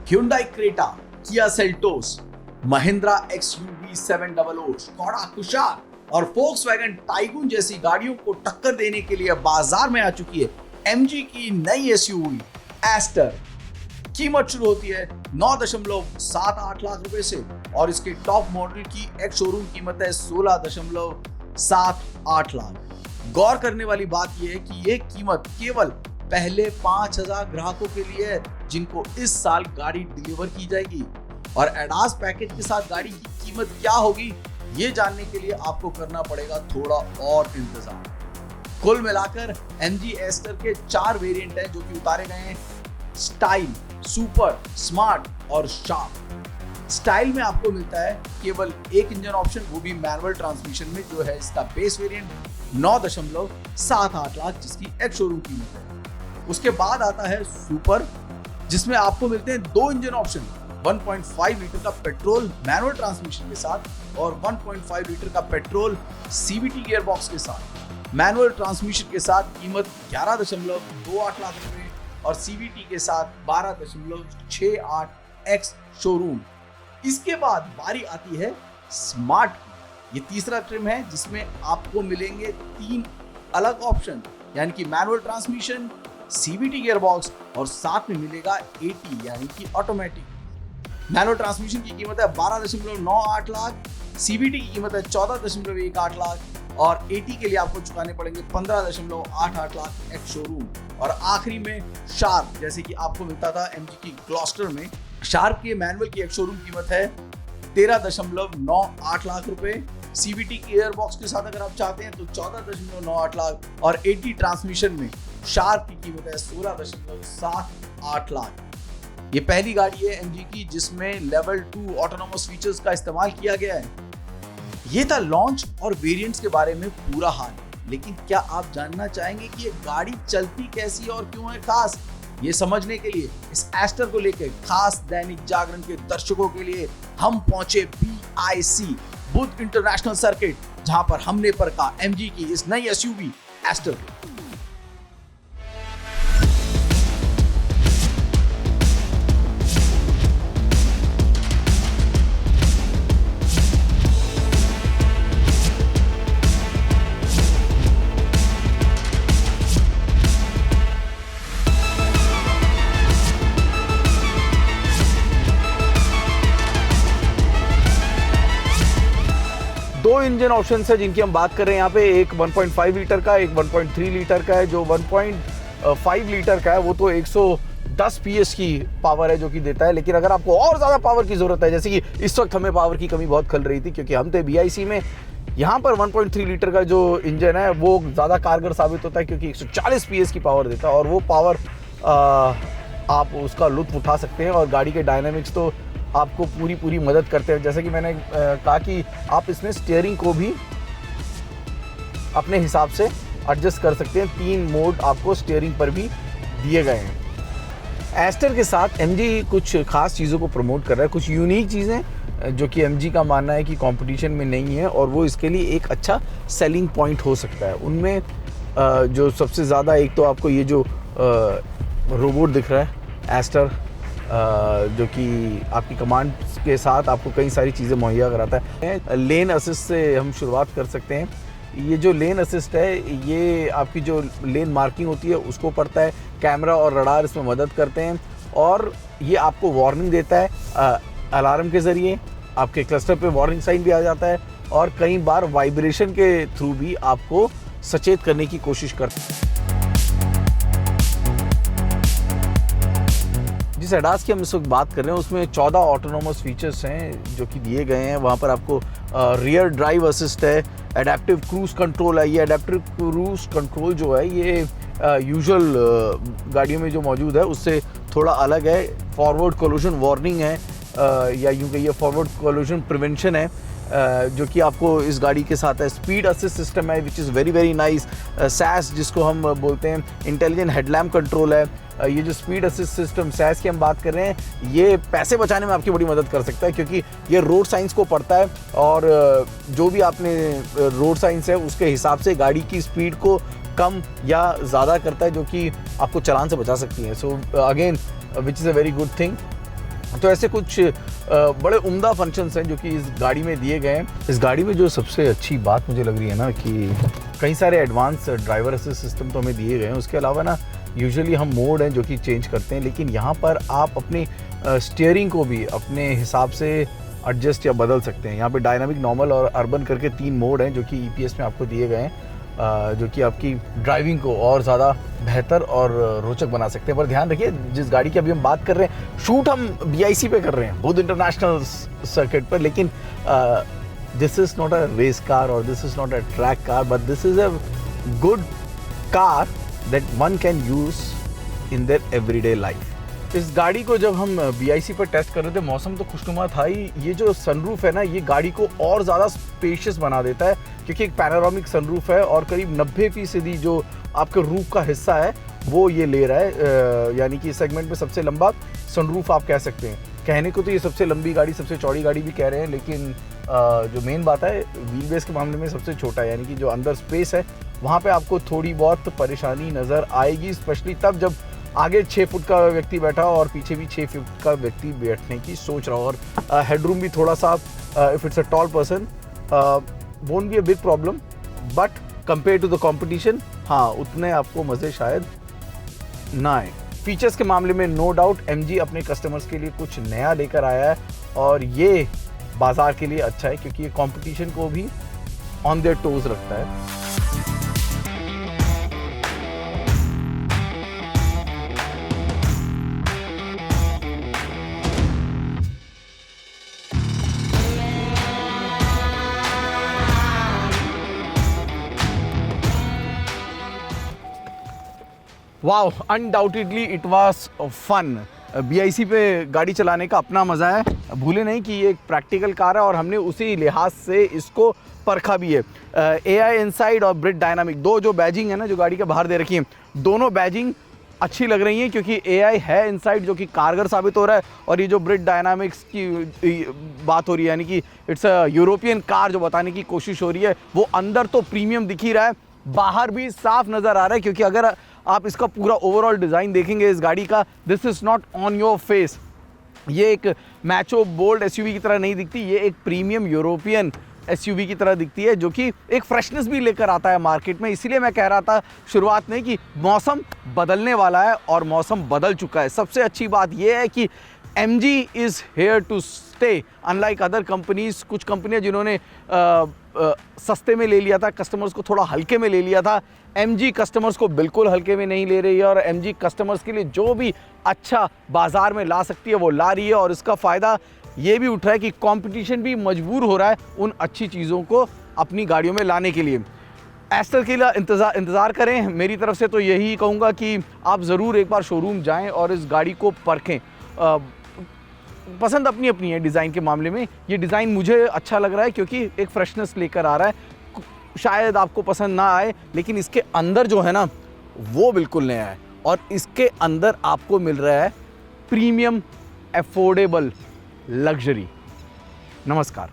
Hyundai Creta, Kia Seltos, Mahindra XUV 700, Skoda Kushaq और Volkswagen Tiguan जैसी गाड़ियों को टक्कर देने के लिए बाजार में आ चुकी है MG की नई SUV एस्टर। कीमत शुरू होती है 9.78 लाख रुपए से और इसके टॉप मॉडल की एक्स शोरूम कीमत है 16.78 लाख। गौर करने वाली बात यह है कि यह कीमत केवल पहले 5000 ग्राहकों के लिए है जिनको इस साल गाड़ी डिलीवर की जाएगी। और एडास पैकेज के साथ गाड़ी की कीमत क्या होगी ये जानने के लिए आपको करना पड़ेगा थोड़ा और इंतजार। कुल मिलाकर MG एस्टर के 4 वेरिएंट हैं जो कि उतारे गए हैं, स्टाइल, सुपर, स्मार्ट और शार्प। स्टाइल में आपको मिलता है केवल एक इंजन ऑप्शन, वो भी मैनुअल ट्रांसमिशन में, जो है इसका बेस वेरिएंट 9.78 लाख जिसकी एक्स शोरूम कीमत है। उसके बाद आता है सुपर जिसमें आपको मिलते हैं 2 इंजन ऑप्शन, 1.5 लीटर का पेट्रोल मैनुअल ट्रांसमिशन के साथ और 1.5 लीटर का पेट्रोल CVT गियरबॉक्स के साथ। मैनुअल ट्रांसमिशन के साथ कीमत 11.28 लाख रुपए और CVT के साथ 12.68 एक्स शोरूम। इसके बाद बारी आती है स्मार्ट की। ये तीसरा ट्रिम है जिसमें आपको मिलेंगे 3 अलग ऑप्शन, यानी कि मैनुअल ट्रांसमिशन, CVT गियरबॉक्स और साथ में मिलेगा AT यानी कि ऑटोमेटिक। मैनुअल ट्रांसमिशन की कीमत है 12.98 लाख, CVT की कीमत है 14.18 लाख और AT के लिए आपको चुकाने पड़ेंगे 15.88 लाख एक्स शोरूम। और आखिरी में शार्प, जैसे कि आपको मिलता था MG की ग्लॉस्टर में, शार्प के मैनुअल की एक्स शोरूम कीमत है 13.98 लाख रुपए। CVT गियरबॉक्स के साथ अगर आप चाहते हैं तो 14.98 लाख और AT ट्रांसमिशन में शार्प की कीमत है 16.78 लाख। ये पहली गाड़ी है MG की जिसमें लेवल 2 ऑटोनोमस फीचर्स का इस्तेमाल किया गया है। ये था लॉन्च और वेरिएंट्स के बारे में पूरा हाल, लेकिन क्या आप जानना चाहेंगे कि ये गाड़ी चलती कैसी और क्यों है खास? ये समझने के लिए इस एस्टर को लेकर खास दैनिक जागरण के दर्शकों के लिए हम पहुंचे BIC बुध इंटरनेशनल सर्किट, जहां पर हमने परखा MG की इस नई SUV एस्टर को। दो इंजन ऑप्शन है जिनकी हम बात कर रहे हैं यहाँ पे, एक 1.5 लीटर का, एक 1.3 लीटर का है। जो 1.5 लीटर का है वो तो 110 PS की पावर है जो कि देता है, लेकिन अगर आपको और ज़्यादा पावर की ज़रूरत है, जैसे कि इस वक्त हमें पावर की कमी बहुत खल रही थी क्योंकि हम थे BIC में, यहाँ पर 1.3 लीटर का जो इंजन है वो ज़्यादा कारगर साबित होता है क्योंकि 140 PS की पावर देता है और वो पावर आप उसका लुत्फ उठा सकते हैं और गाड़ी के डायनामिक्स तो आपको पूरी मदद करते हैं। जैसे कि मैंने कहा कि आप इसमें स्टीयरिंग को भी अपने हिसाब से एडजस्ट कर सकते हैं। 3 मोड आपको स्टीयरिंग पर भी दिए गए हैं। एस्टर के साथ MG कुछ खास चीज़ों को प्रमोट कर रहा है, कुछ यूनिक चीज़ें जो कि MG का मानना है कि कंपटीशन में नहीं है और वो इसके लिए एक अच्छा सेलिंग पॉइंट हो सकता है। उनमें जो सबसे ज़्यादा, एक तो आपको ये जो रोबोट दिख रहा है एस्टर, जो कि आपकी कमांड के साथ आपको कई सारी चीज़ें मुहैया कराता है। लेन असिस्ट से हम शुरुआत कर सकते हैं। ये जो लेन असिस्ट है ये आपकी जो लेन मार्किंग होती है उसको पढ़ता है, कैमरा और रडार इसमें मदद करते हैं और ये आपको वार्निंग देता है अलार्म के ज़रिए। आपके क्लस्टर पे वार्निंग साइन भी आ जाता है और कई बार वाइब्रेशन के थ्रू भी आपको सचेत करने की कोशिश करता है। जिस एडास की हम इस वक्त बात कर रहे हैं उसमें 14 ऑटोनोमस फीचर्स हैं जो कि दिए गए हैं। वहाँ पर आपको रियर ड्राइव असिस्ट है, एडेप्टिव क्रूज़ कंट्रोल है। ये एडेप्टिव क्रूज़ कंट्रोल जो है ये यूजुअल गाड़ियों में जो मौजूद है उससे थोड़ा अलग है। फॉरवर्ड कोलिजन वार्निंग है या यूँ कहिए फॉरवर्ड कोलिजन प्रिवेंशन है जो कि आपको इस गाड़ी के साथ है। स्पीड असिस्ट सिस्टम है विच इज़ वेरी नाइस। सैस जिसको हम बोलते हैं, इंटेलिजेंट हेडलैम्प कंट्रोल है। ये जो स्पीड असिस्ट सिस्टम सैस की हम बात कर रहे हैं ये पैसे बचाने में आपकी बड़ी मदद कर सकता है क्योंकि ये रोड साइंस को पढ़ता है और जो भी आपने रोड साइंस है उसके हिसाब से गाड़ी की स्पीड को कम या ज़्यादा करता है जो कि आपको चालान से बचा सकती है। So again which is a very good thing. तो ऐसे कुछ बड़े उम्दा फंक्शंस हैं जो कि इस गाड़ी में दिए गए हैं। इस गाड़ी में जो सबसे अच्छी बात मुझे लग रही है ना कि कई सारे एडवांस ड्राइवर असिस्ट सिस्टम तो हमें दिए गए हैं। उसके अलावा ना यूजुअली हम मोड हैं जो कि चेंज करते हैं, लेकिन यहाँ पर आप अपनी स्टीयरिंग को भी अपने हिसाब से एडजस्ट या बदल सकते हैं। यहाँ पे डायनामिक, नॉर्मल और अर्बन करके 3 मोड हैं जो कि EPS में आपको दिए गए हैं, जो कि आपकी ड्राइविंग को और ज़्यादा बेहतर और रोचक बना सकते हैं। पर ध्यान रखिए, जिस गाड़ी की अभी हम बात कर रहे हैं, शूट हम BIC पे कर रहे हैं, बुध इंटरनेशनल सर्किट पर, लेकिन this is not a race car और this is not a track car, but this is a good car that one can use in their everyday life. इस गाड़ी को जब हम BIC पर टेस्ट कर रहे थे, मौसम तो खुशनुमा था ही। ये जो सनरूफ है ना, ये गाड़ी को और ज़्यादा स्पेशियस बना देता है, क्योंकि एक पैनोरामिक सनरूफ है और करीब 90% जो आपके रूफ का हिस्सा है वो ये ले रहा है। यानी कि इस सेगमेंट में सबसे लंबा सनरूफ आप कह सकते हैं। कहने को तो ये सबसे लंबी गाड़ी, सबसे चौड़ी गाड़ी भी कह रहे हैं, लेकिन जो मेन बात है, व्हील बेस के मामले में सबसे छोटा है। यानी कि जो अंदर स्पेस है वहाँ पर आपको थोड़ी बहुत परेशानी नज़र आएगी, स्पेशली तब जब आगे 6 फुट का व्यक्ति बैठा हो और पीछे भी 6 फुट का व्यक्ति बैठने की सोच रहा हो। और हेडरूम भी थोड़ा सा, if it's a tall person won't be a big problem, but compare to the competition, हाँ, उतने आपको मज़े शायद ना आए। फीचर्स के मामले में नो डाउट MG अपने कस्टमर्स के लिए कुछ नया लेकर आया है और ये बाज़ार के लिए अच्छा है, क्योंकि ये कंपटीशन को भी ऑन देयर टोज रखता है। Wow, undoubtedly it was fun. BIC पे गाड़ी चलाने का अपना मज़ा है। भूले नहीं कि ये एक प्रैक्टिकल कार है और हमने उसी लिहाज से इसको परखा भी है। AI इनसाइड और ब्रिट डायनामिक, दो जो बैजिंग है ना जो गाड़ी के बाहर दे रखी है, दोनों बैजिंग अच्छी लग रही हैं, क्योंकि AI है इनसाइड जो कि कारगर साबित हो रहा है। और ये जो ब्रिट डायनामिक्स की बात हो रही है, यानी कि इट्स अ यूरोपियन कार जो बताने की कोशिश हो रही है, वो अंदर तो प्रीमियम दिख ही रहा है, बाहर भी साफ नज़र आ रहा है। क्योंकि अगर आप इसका पूरा ओवरऑल डिज़ाइन देखेंगे इस गाड़ी का, this is not on your face. ये एक मैचो बोल्ड SUV की तरह नहीं दिखती, ये एक प्रीमियम यूरोपियन SUV की तरह दिखती है, जो कि एक फ्रेशनेस भी लेकर आता है मार्केट में। इसीलिए मैं कह रहा था शुरुआत में कि मौसम बदलने वाला है और मौसम बदल चुका है। सबसे अच्छी बात यह है कि MG is here to stay, unlike other companies. कुछ कंपनियां जिन्होंने सस्ते में ले लिया था, कस्टमर्स को थोड़ा हल्के में ले लिया था, MG कस्टमर्स को बिल्कुल हल्के में नहीं ले रही है और MG कस्टमर्स के लिए जो भी अच्छा बाज़ार में ला सकती है वो ला रही है। और इसका फ़ायदा ये भी उठ रहा है कि कंपटीशन भी मजबूर हो रहा है उन अच्छी चीज़ों को अपनी गाड़ियों में लाने के लिए। एस्टर के लिए इंतज़ार करें। मेरी तरफ से तो यही कहूँगा कि आप ज़रूर एक बार शोरूम जाएं और इस गाड़ी को परखें। पसंद अपनी अपनी है डिज़ाइन के मामले में। ये डिज़ाइन मुझे अच्छा लग रहा है क्योंकि एक फ्रेशनेस लेकर आ रहा है। शायद आपको पसंद ना आए, लेकिन इसके अंदर जो है ना वो बिल्कुल नया है और इसके अंदर आपको मिल रहा है प्रीमियम, अफोर्डेबल लग्जरी। नमस्कार।